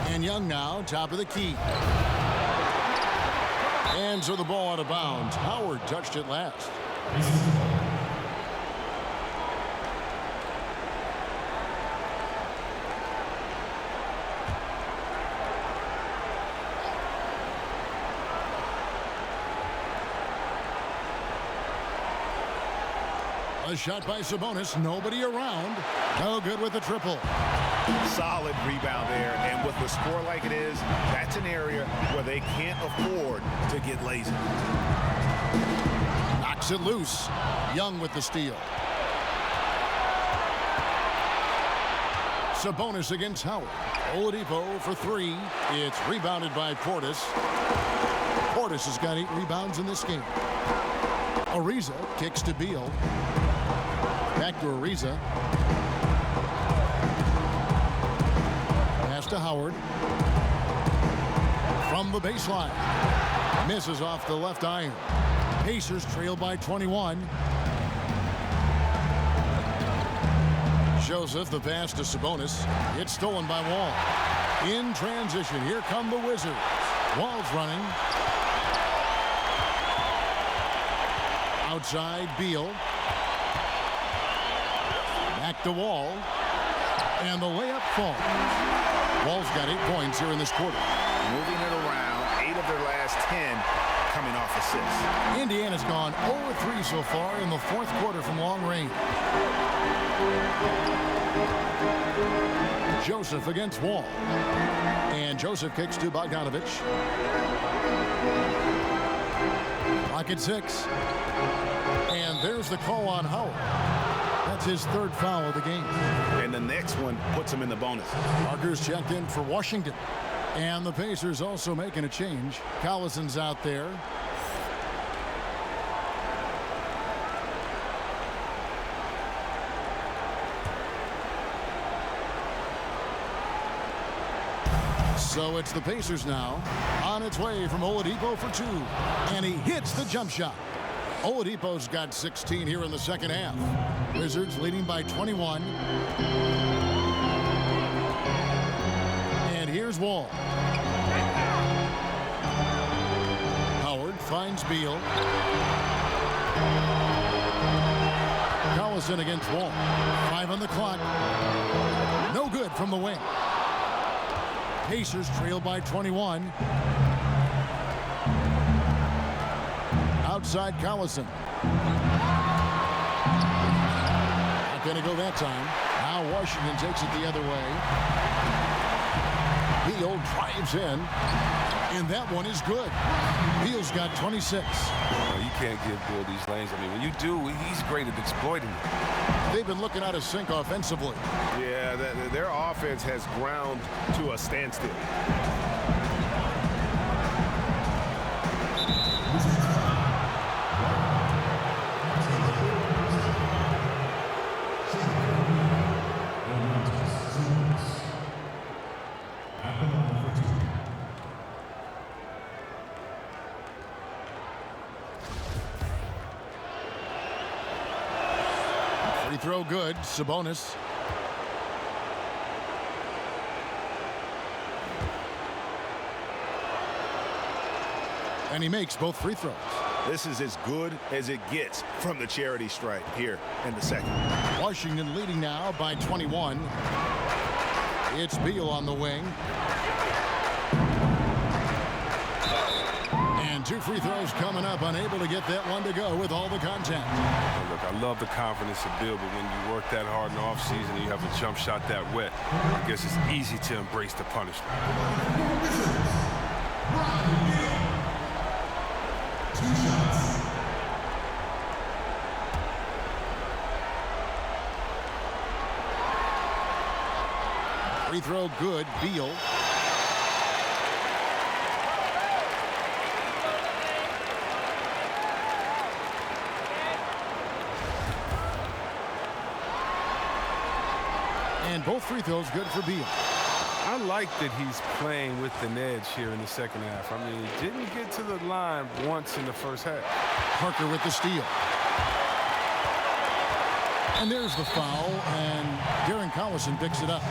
And Young now, top of the key. And so the ball out of bounds. Howard touched it last. A shot by Sabonis. Nobody around. No good with the triple. Solid rebound there. And with a score like it is, that's an area where they can't afford to get lazy. Knocks it loose. Young with the steal. Sabonis against Howard. Oladipo for 3. It's rebounded by Portis. Portis has got 8 rebounds in this game. Ariza kicks to Beal. Back to Ariza. Pass to Howard. From the baseline. Misses off the left iron. Pacers trail by 21. Joseph, the pass to Sabonis. It's stolen by Wall. In transition, here come the Wizards. Wall's running. Outside, Beal. Back to Wall. And the layup falls. Wall's got 8 points here in this quarter. Moving it around, 8 of their last 10 coming off assists. Indiana's gone 0-3 so far in the fourth quarter from long range. Joseph against Wall. And Joseph kicks to Bogdanovich. Clock at 6. And there's the call on Howard. That's his 3rd foul of the game. And the next one puts him in the bonus. Parker's checked in for Washington. And the Pacers also making a change. Collison's out there. So it's the Pacers now. On its way from Oladipo for 2. And he hits the jump shot. Oladipo's got 16 here in the second half. Wizards leading by 21. And here's Wall. Howard finds Beal. Collison against Wall. 5 on the clock. No good from the wing. Pacers trail by 21. Outside Collison. Not going to go that time. Now Washington takes it the other way. drives in, and that one is good. Beal's got 26. You can't give Beal these lanes. I mean, when you do, he's great at exploiting it. They've been looking out of sync offensively. Yeah, their offense has ground to a standstill. Free throw good. Sabonis. And he makes both free throws. This is as good as it gets from the charity stripe here in the second. Washington leading now by 21. It's Beal on the wing. And two free throws coming up, unable to get that one to go with all the contact. Look, I love the confidence of Beal, but when you work that hard in the offseason and you have a jump shot that wet, I guess it's easy to embrace the punishment. Free throw good. Beal. And both free throws good for Beal. I like that he's playing with an edge here in the second half. I mean, he didn't get to the line once in the first half. Parker with the steal. And there's the foul, and Darren Collison picks it up.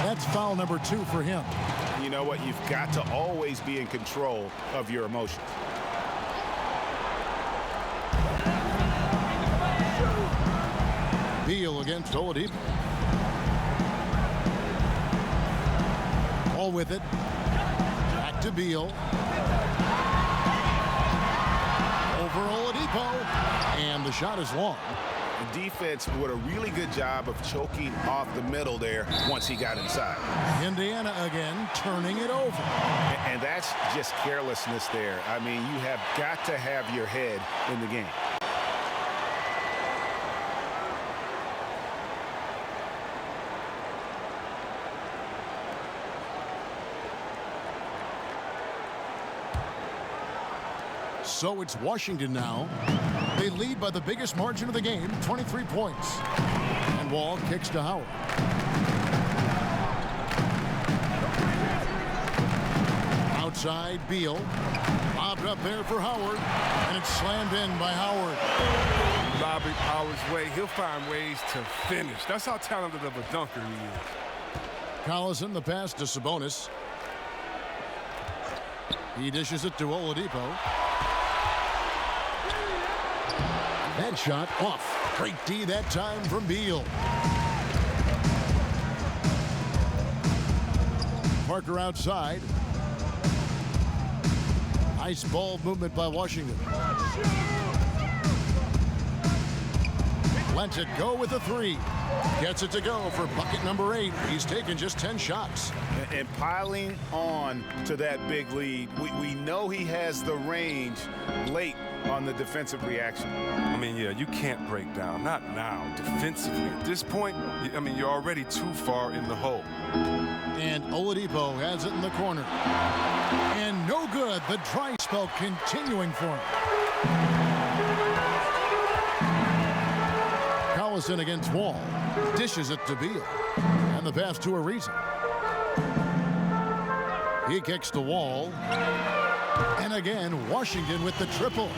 That's foul number 2 for him. You know what? You've got to always be in control of your emotions. Beal against Oladipo. All with it. Back to Beal. Over Oladipo. And the shot is long. The defense did a really good job of choking off the middle there once he got inside. Indiana again turning it over. And that's just carelessness there. I mean, you have got to have your head in the game. So it's Washington now. They lead by the biggest margin of the game, 23 points. And Wall kicks to Howard. Outside, Beal. Lobbed up there for Howard. And it's slammed in by Howard. Lob it Howard's way. He'll find ways to finish. That's how talented of a dunker he is. Collison, the pass to Sabonis. He dishes it to Oladipo. That shot off. Great D that time from Beal. Parker outside. Nice ball movement by Washington. Lets it go with a 3. Gets it to go for bucket number 8. He's taken just 10 shots. And piling on to that big lead, we know he has the range late on the defensive reaction. I mean, yeah, you can't break down. Not now. Defensively. At this point, I mean, you're already too far in the hole. And Oladipo has it in the corner. And no good. The dry spell continuing for him. Collison against Wall. Dishes it to Beal. And the pass to Ariza. He kicks the Wall. And again, Washington with the triple.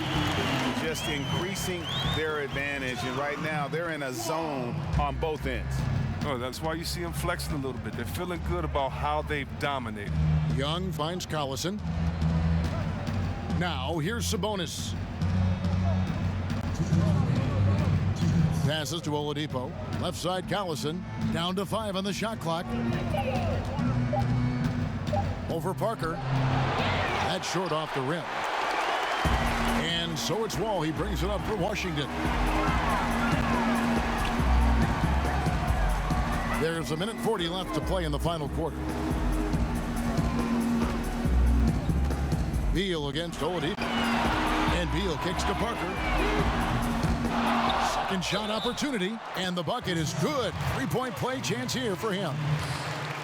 Just increasing their advantage. And right now, they're in a zone on both ends. Oh, that's why you see them flexing a little bit. They're feeling good about how they've dominated. Young finds Collison. Now, here's Sabonis. Passes to Oladipo. Left side, Collison. Down to 5 on the shot clock. Over Parker. That's short off the rim. And so it's Wall. He brings it up for Washington. There's 1:40 left to play in the final quarter. Beal against Oladipo. And Beal kicks to Parker. Second shot opportunity, and the bucket is good. Three-point play chance here for him.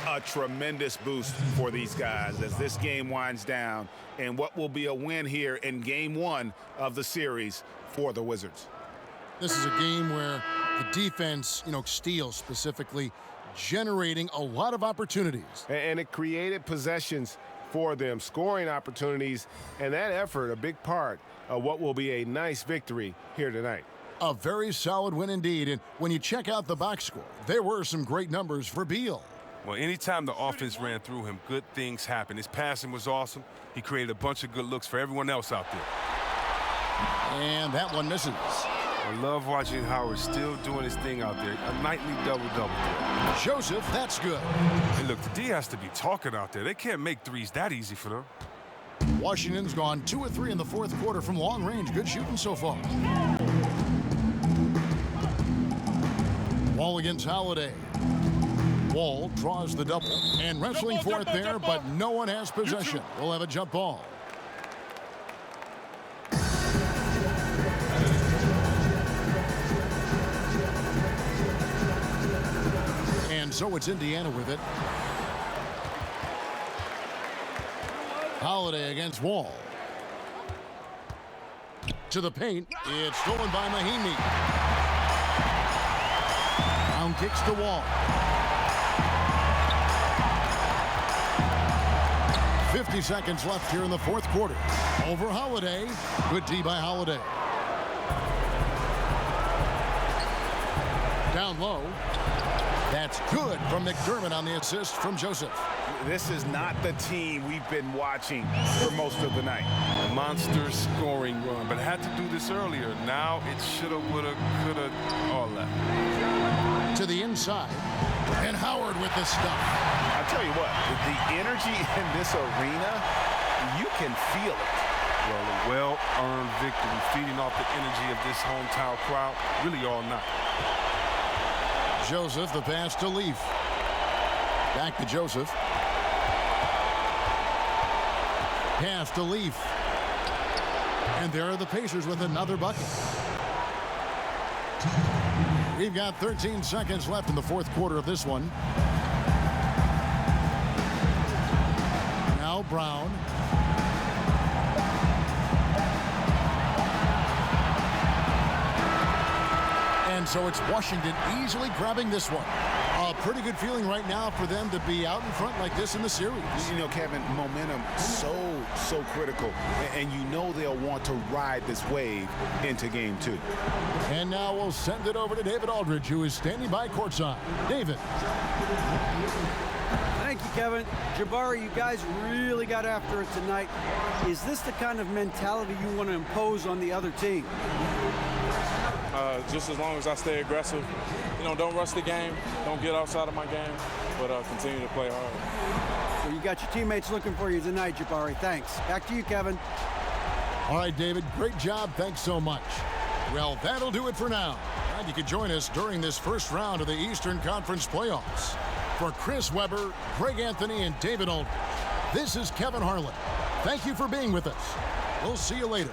A tremendous boost for these guys as this game winds down, and what will be a win here in game one of the series for the Wizards. This is a game where the defense, steals specifically, generating a lot of opportunities. And it created possessions for them, scoring opportunities, and that effort a big part of what will be a nice victory here tonight. A very solid win indeed, and when you check out the box score, there were some great numbers for Beal. Well, anytime the offense ran through him, good things happened. His passing was awesome. He created a bunch of good looks for everyone else out there. And that one misses. I love watching Howard still doing his thing out there. A nightly double-double. Joseph, that's good. Hey, look, the D has to be talking out there. They can't make threes that easy for them. Washington's gone 2 of 3 in the fourth quarter from long range. Good shooting so far. Wall against Holiday. Wall draws the double and wrestling for it there, but no one has possession. We'll have a jump ball. And so it's Indiana with it. Holiday against Wall. To the paint. It's stolen by Mahinmi. Brown kicks to Wall. 50 seconds left here in the fourth quarter. Over Holiday. Good D by Holiday. Down low. That's good from McDermott on the assist from Joseph. This is not the team we've been watching for most of the night. A monster scoring run, but had to do this earlier. Now it shoulda, woulda, coulda, all that. To the inside. And Howard with the stuff. I'll tell you what, the energy in this arena, you can feel it. Well, a well-earned victory, feeding off the energy of this hometown crowd really all night. Joseph, the pass to Leaf. Back to Joseph. Pass to Leaf. And there are the Pacers with another bucket. We've got 13 seconds left in the fourth quarter of this one. Now Brown. And so it's Washington easily grabbing this one. A pretty good feeling right now for them to be out in front like this in the series. Kevin, momentum so critical. And they'll want to ride this wave into game two. And now we'll send it over to David Aldridge, who is standing by courtside. David. Thank you, Kevin. Jabari, you guys really got after it tonight. Is this the kind of mentality you want to impose on the other team? Just as long as I stay aggressive, don't rush the game, don't get outside of my game, but continue to play hard. Well, you got your teammates looking for you tonight, Jabari. Thanks. Back to you, Kevin. All right, David, great job. Thanks so much. Well, that'll do it for now. And you can join us during this first round of the Eastern Conference playoffs. For Chris Webber, Greg Anthony, and David Aldridge, this is Kevin Harlan. Thank you for being with us. We'll see you later.